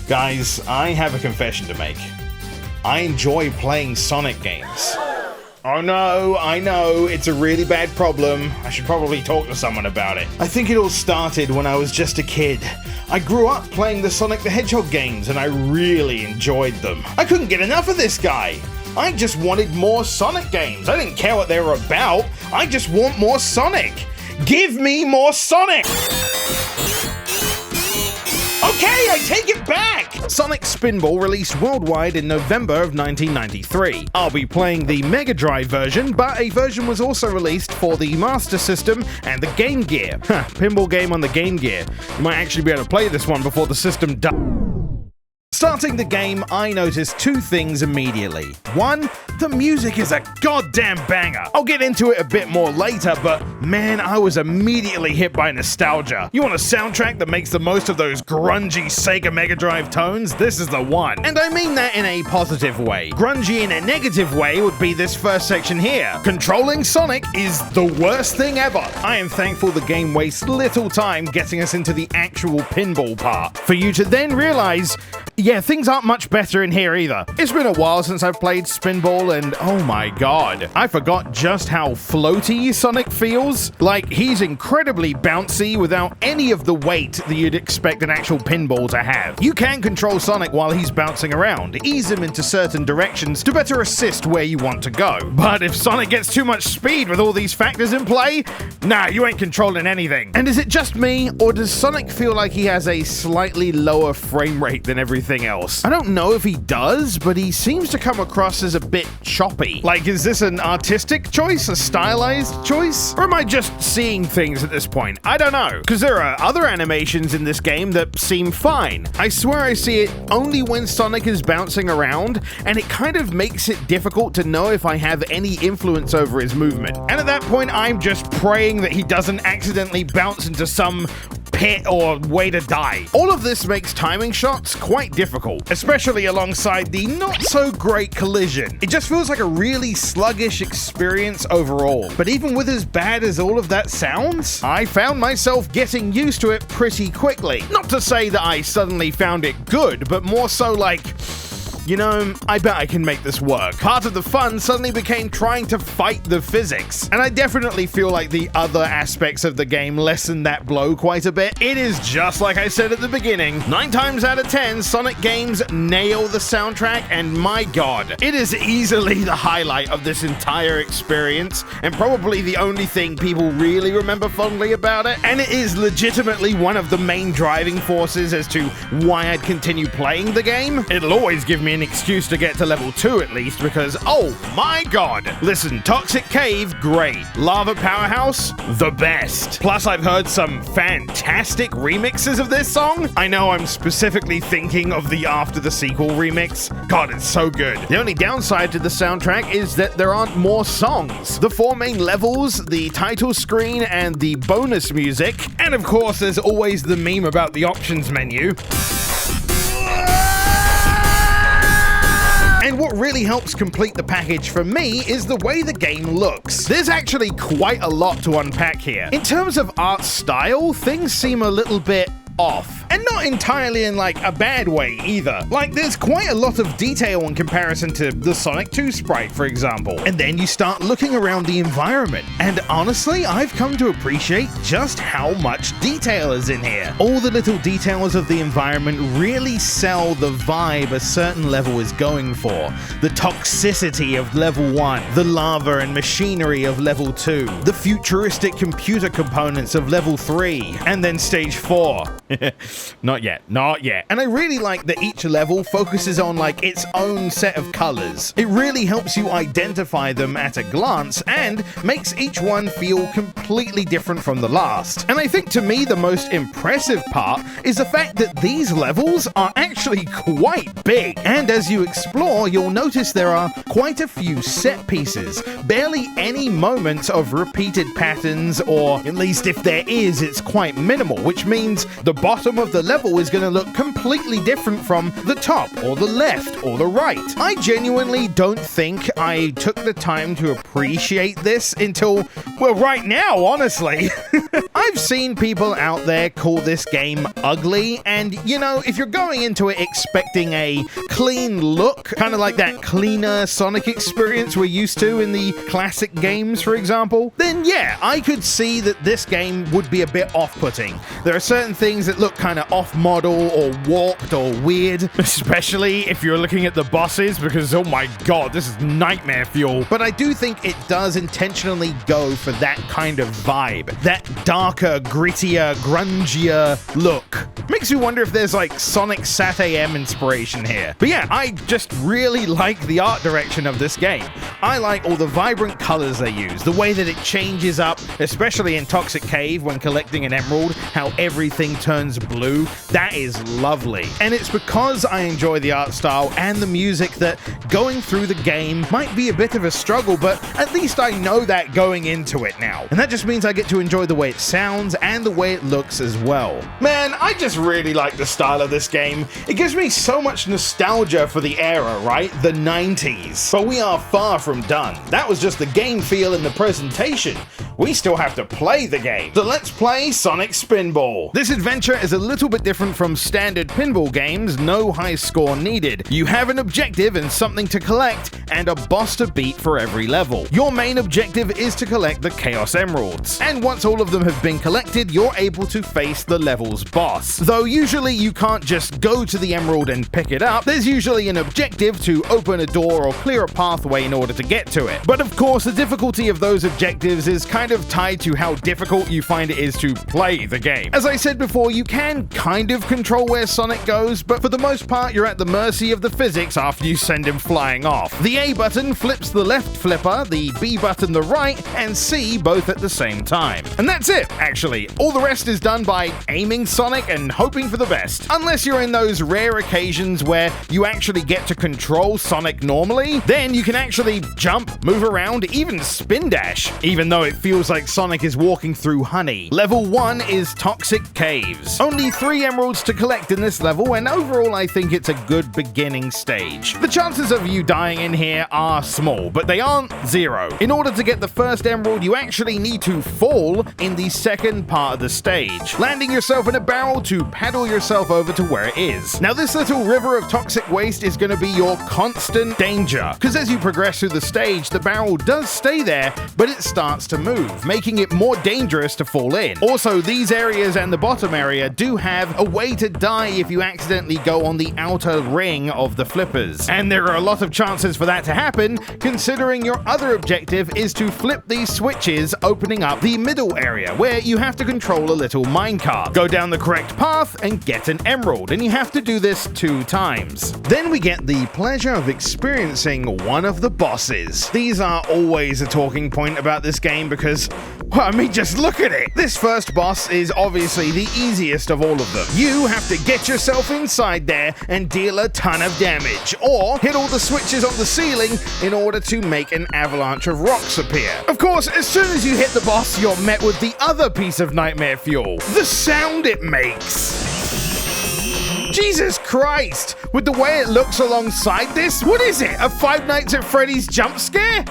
Guys, I have a confession to make. I enjoy playing Sonic games. Oh no, I know, it's a really bad problem. I should probably talk to someone about it. I think it all started when I was just a kid. I grew up playing the Sonic the Hedgehog games and I really enjoyed them. I couldn't get enough of this guy. I just wanted more Sonic games. I didn't care what they were about. I just want more Sonic. Give me more Sonic! Okay, I take it back! Sonic Spinball released worldwide in November of 1993. I'll be playing the Mega Drive version, but a version was also released for the Master System and the Game Gear. Pinball game on the Game Gear. You might actually be able to play this one before the system dies. Starting the game, I noticed two things immediately. One, the music is a goddamn banger. I'll get into it a bit more later, but man, I was immediately hit by nostalgia. You want a soundtrack that makes the most of those grungy Sega Mega Drive tones? This is the one. And I mean that in a positive way. Grungy in a negative way would be this first section here. Controlling Sonic is the worst thing ever. I am thankful the game wastes little time getting us into the actual pinball part, for you to then realize, yeah, things aren't much better in here either. It's been a while since I've played Spinball and oh my god, I forgot just how floaty Sonic feels. Like, he's incredibly bouncy without any of the weight that you'd expect an actual pinball to have. You can control Sonic while he's bouncing around, ease him into certain directions to better assist where you want to go. But if Sonic gets too much speed with all these factors in play, nah, you ain't controlling anything. And is it just me, or does Sonic feel like he has a slightly lower frame rate than everything else? I don't know if he does, but he seems to come across as a bit choppy. Like, is this an artistic choice, a stylized choice? Or am I just seeing things at this point? I don't know, because there are other animations in this game that seem fine. I swear I see it only when Sonic is bouncing around, and it kind of makes it difficult to know if I have any influence over his movement. And at that point, I'm just praying that he doesn't accidentally bounce into some pit or way to die. All of this makes timing shots quite difficult, especially alongside the not so great collision. It just feels like a really sluggish experience overall. But even with as bad as all of that sounds, I found myself getting used to it pretty quickly. Not to say that I suddenly found it good, but more so like, you know, I bet I can make this work. Part of the fun suddenly became trying to fight the physics, and I definitely feel like the other aspects of the game lessen that blow quite a bit. It is just like I said at the beginning, 9 times out of 10, Sonic games nail the soundtrack, and my god, it is easily the highlight of this entire experience, and probably the only thing people really remember fondly about it, and it is legitimately one of the main driving forces as to why I'd continue playing the game. It'll always give me an excuse to get to level 2 at least, because oh my god. Listen, Toxic Cave, great. Lava Powerhouse, the best. Plus I've heard some fantastic remixes of this song. I know I'm specifically thinking of the After the Sequel remix. God, it's so good. The only downside to the soundtrack is that there aren't more songs. The 4 main levels, the title screen, and the bonus music, and of course there's always the meme about the options menu. And what really helps complete the package for me is the way the game looks. There's actually quite a lot to unpack here. In terms of art style, things seem a little bit off. And not entirely in like a bad way either. Like, there's quite a lot of detail in comparison to the Sonic 2 sprite, for example. And then you start looking around the environment, and honestly, I've come to appreciate just how much detail is in here. All the little details of the environment really sell the vibe a certain level is going for. The toxicity of level 1, the lava and machinery of level 2, the futuristic computer components of level 3, and then stage 4. Not yet. And I really like that each level focuses on like its own set of colors. It really helps you identify them at a glance and makes each one feel completely different from the last. And I think to me the most impressive part is the fact that these levels are actually quite big. And as you explore, you'll notice there are quite a few set pieces. Barely any moments of repeated patterns, or at least if there is, it's quite minimal, which means the bottom of of the level is going to look completely different from the top or the left or the right. I genuinely don't think I took the time to appreciate this until, well, right now, honestly. I've seen people out there call this game ugly, and you know, if you're going into it expecting a clean look, kind of like that cleaner Sonic experience we're used to in the classic games, for example, then yeah, I could see that this game would be a bit off-putting. There are certain things that look kind of off-model or warped or weird, especially if you're looking at the bosses, because oh my god, this is nightmare fuel. But I do think it does intentionally go for that kind of vibe, that darker, grittier, grungier look. Makes me wonder if there's like Sonic Sat AM inspiration here. But yeah, I just really like the art direction of this game. I like all the vibrant colors they use, the way that it changes up, especially in Toxic Cave when collecting an emerald, how everything turns blue. That is lovely. And it's because I enjoy the art style and the music that going through the game might be a bit of a struggle, but at least I know that going into it now. And that just means I get to enjoy the way it sounds and the way it looks as well. Man, I just really like the style of this game. It gives me so much nostalgia for the era, right? The 90s. But we are far from done. That was just the game feel in the presentation. We still have to play the game. So let's play Sonic Spinball. This adventure is a little bit different from standard pinball games, no high score needed. You have an objective and something to collect, and a boss to beat for every level. Your main objective is to collect the Chaos Emeralds, and once all of them have been collected, you're able to face the level's boss. Though usually you can't just go to the emerald and pick it up, there's usually an objective to open a door or clear a pathway in order to get to it. But of course, the difficulty of those objectives is kind of tied to how difficult you find it is to play the game. As I said before, you can kind of control where Sonic goes, but for the most part, you're at the mercy of the physics after you send him flying off. The A button flips the left flipper, the B button the right, and C both at the same time. And that's it, actually. All the rest is done by aiming Sonic and hoping for the best. Unless you're in those rare occasions where you actually get to control Sonic normally, then you can actually jump, move around, even spin dash, even though it feels like Sonic is walking through honey. Level 1 is Toxic Caves. Only 3 emeralds to collect in this level, and overall I think it's a good beginning stage. The chances of you dying in here are small, but they aren't zero. In order to get the first emerald, you actually need to fall in the second part of the stage, landing yourself in a barrel to paddle yourself over to where it is. Now this little river of toxic waste is going to be your constant danger, because as you progress through the stage, the barrel does stay there, but it starts to move, making it more dangerous to fall in. Also, these areas and the bottom area do have a way to die if you accidentally go on the outer ring of the flippers. And there are a lot of chances for that to happen, considering your other objective is to flip these switches, opening up the middle area, where you have to control a little minecart. Go down the correct path and get an emerald, and you have to do this 2 times. Then we get the pleasure of experiencing one of the bosses. These are always a talking point about this game because, well, I mean, just look at it. This first boss is obviously the easiest of all of them. You have to get yourself inside there and deal a ton of damage, or hit all the switches on the ceiling in order to make an avalanche of rocks appear. Of course, as soon as you hit the boss, you're met with the other piece of nightmare fuel, the sound it makes. Jesus Christ! With the way it looks alongside this, what is it? A Five Nights at Freddy's jump scare?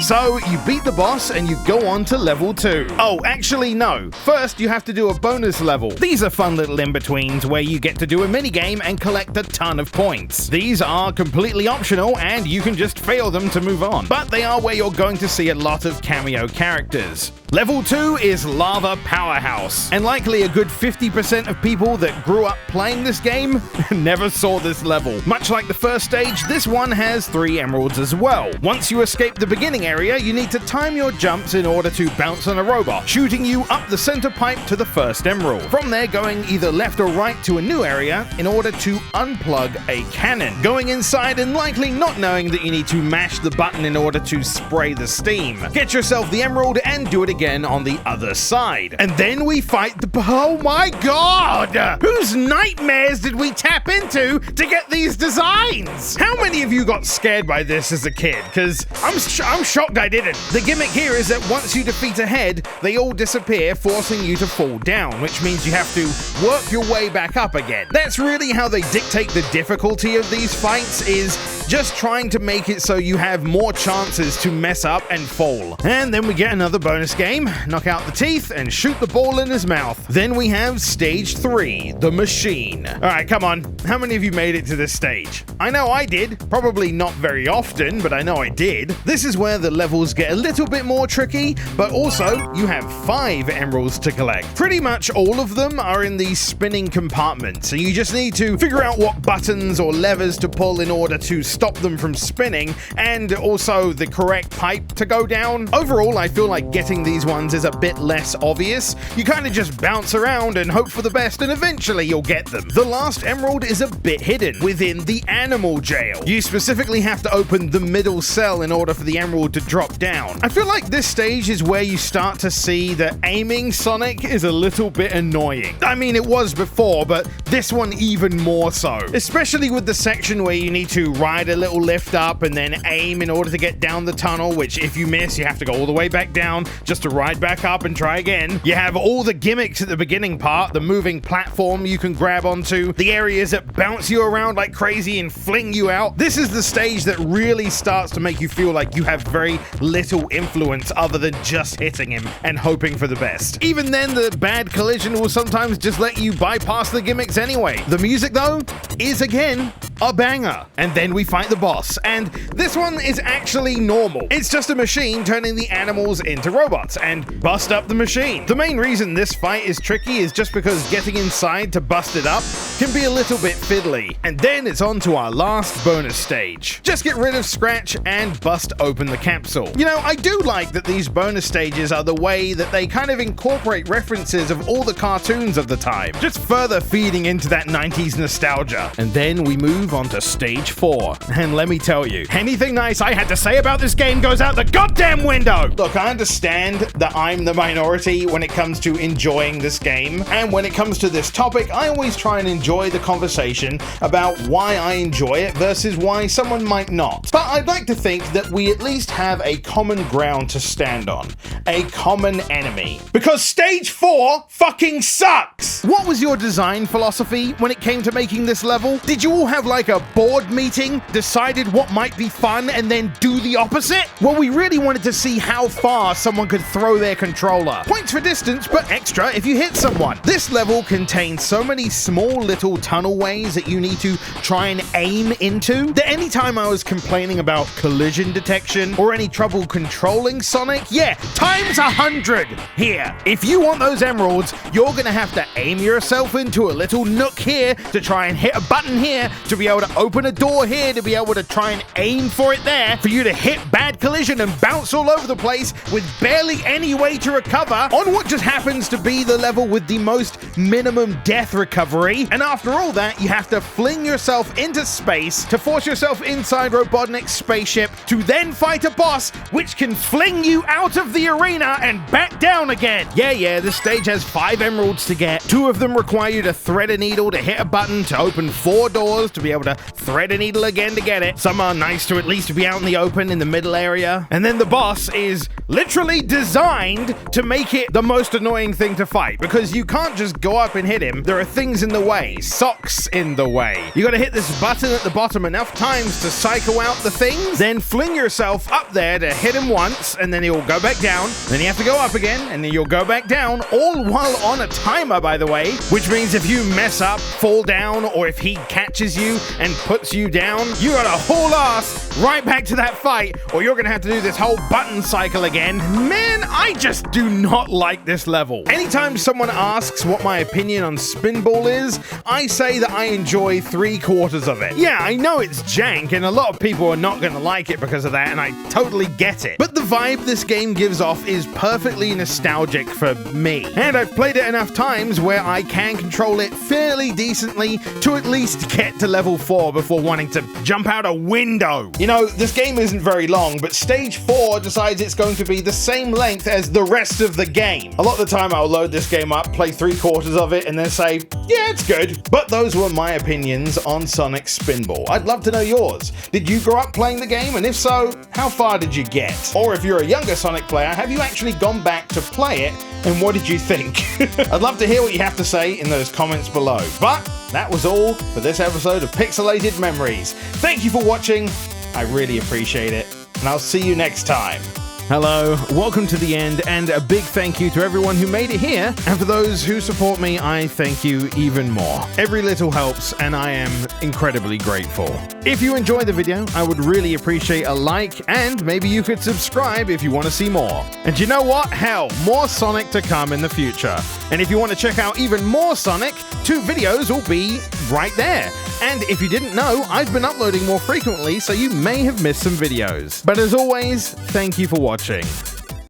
So, you beat the boss and you go on to level 2. Oh, actually no. First, you have to do a bonus level. These are fun little in-betweens where you get to do a minigame and collect a ton of points. These are completely optional and you can just fail them to move on. But they are where you're going to see a lot of cameo characters. Level 2 is Lava Powerhouse, and likely a good 50% of people that grew up playing this game never saw this level. Much like the first stage, this one has 3 emeralds as well. Once you escape the beginning area, you need to time your jumps in order to bounce on a robot, shooting you up the center pipe to the first emerald. From there, going either left or right to a new area in order to unplug a cannon. Going inside and likely not knowing that you need to mash the button in order to spray the steam. Get yourself the emerald and do it again on the other side. And then we fight the... Oh my god! Whose nightmares did we tap into to get these designs? How many of you got scared by this as a kid? Because I'm sure shocked I didn't. The gimmick here is that once you defeat a head, they all disappear, forcing you to fall down, which means you have to work your way back up again. That's really how they dictate the difficulty of these fights, is just trying to make it so you have more chances to mess up and fall. And then we get another bonus game, knock out the teeth and shoot the ball in his mouth. Then we have stage 3, the machine. Alright, come on, how many of you made it to this stage? I know I did, probably not very often, but I know I did. This is where the levels get a little bit more tricky, but also you have 5 emeralds to collect. Pretty much all of them are in the spinning compartment, so you just need to figure out what buttons or levers to pull in order to stop them from spinning, and also the correct pipe to go down. Overall, I feel like getting these ones is a bit less obvious. You kind of just bounce around and hope for the best, and eventually you'll get them. The last emerald is a bit hidden within the animal jail. You specifically have to open the middle cell in order for the emerald to drop down. I feel like this stage is where you start to see that aiming Sonic is a little bit annoying. I mean, it was before, but this one even more so. Especially with the section where you need to ride a little lift up and then aim in order to get down the tunnel, which if you miss, you have to go all the way back down just to ride back up and try again. You have all the gimmicks at the beginning part, the moving platform you can grab onto, the areas that bounce you around like crazy and fling you out. This is the stage that really starts to make you feel like you have very little influence other than just hitting him and hoping for the best. Even then, the bad collision will sometimes just let you bypass the gimmicks anyway. The music, though, is again a banger. And then we fight the boss, and this one is actually normal. It's just a machine turning the animals into robots and bust up the machine. The main reason this fight is tricky is just because getting inside to bust it up can be a little bit fiddly. And then it's on to our last bonus stage. Just get rid of Scratch and bust open the capsule. You know, I do like that these bonus stages are the way that they kind of incorporate references of all the cartoons of the time, just further feeding into that 90s nostalgia. And then we move on to stage 4. And let me tell you, anything nice I had to say about this game goes out the goddamn window! Look, I understand that I'm the minority when it comes to enjoying this game, and when it comes to this topic, I always try and enjoy the conversation about why I enjoy it versus why someone might not. But I'd like to think that we at least have a common ground to stand on. A common enemy. Because stage 4 fucking sucks! What was your design philosophy when it came to making this level? Did you all have like a board meeting, decided what might be fun, and then do the opposite? Well, we really wanted to see how far someone could throw their controller. Points for distance, but extra if you hit someone. This level contains so many small little tunnel ways that you need to try and aim into, that anytime I was complaining about collision detection or any trouble controlling Sonic, yeah, times 100 here. If you want those emeralds, you're gonna have to aim yourself into a little nook here to try and hit a button here, to be able to open a door here, to be able to try and aim for it there, for you to hit bad collision and bounce all over the place with barely any way to recover on what just happens to be the level with the most minimum death recovery. And after all that, you have to fling yourself into space to force yourself inside Robotnik's spaceship to then fight a boss which can fling you out of the arena and back down again. Yeah, this stage has 5 emeralds to get. 2 of them require you to thread a needle to hit a button to open 4 doors to be able to thread a needle again to get it. Some are nice to at least be out in the open in the middle area. And then the boss is literally designed to make it the most annoying thing to fight, because you can't just go up and hit him. There are things in the way, socks in the way. You gotta hit this button at the bottom enough times to psycho out the things, then fling yourself up there to hit him once, and then he'll go back down. Then you have to go up again, and then you'll go back down, all while on a timer, by the way, which means if you mess up, fall down, or if he catches you and puts you down, you gotta haul ass right back to that fight, or you're gonna have to do this whole button cycle again. Man, I just do not like this level. Anytime someone asks what my opinion on Spinball is, I say that I enjoy 3/4 of it. Yeah, I know it's jank, and a lot of people are not gonna like it because of that, and I totally get it. But the vibe this game gives off is perfectly nostalgic for me. And I've played it enough times where I can control it fairly decently to at least get to level 4 before wanting to jump out a window. You You know, this game isn't very long, but stage 4 decides it's going to be the same length as the rest of the game. A lot of the time I'll load this game up, play 3/4 of it, and then say, yeah, it's good. But those were my opinions on Sonic Spinball. I'd love to know yours. Did you grow up playing the game? And if so, how far did you get? Or if you're a younger Sonic player, have you actually gone back to play it? And what did you think? I'd love to hear what you have to say in those comments below. But that was all for this episode of Pixelated Memories. Thank you for watching. I really appreciate it. And I'll see you next time. Hello, welcome to the end, and a big thank you to everyone who made it here, and for those who support me, I thank you even more. Every little helps, and I am incredibly grateful. If you enjoyed the video, I would really appreciate a like, and maybe you could subscribe if you want to see more. And you know what? Hell, more Sonic to come in the future. And if you want to check out even more Sonic, 2 videos will be right there. And if you didn't know, I've been uploading more frequently, so you may have missed some videos. But as always, thank you for watching.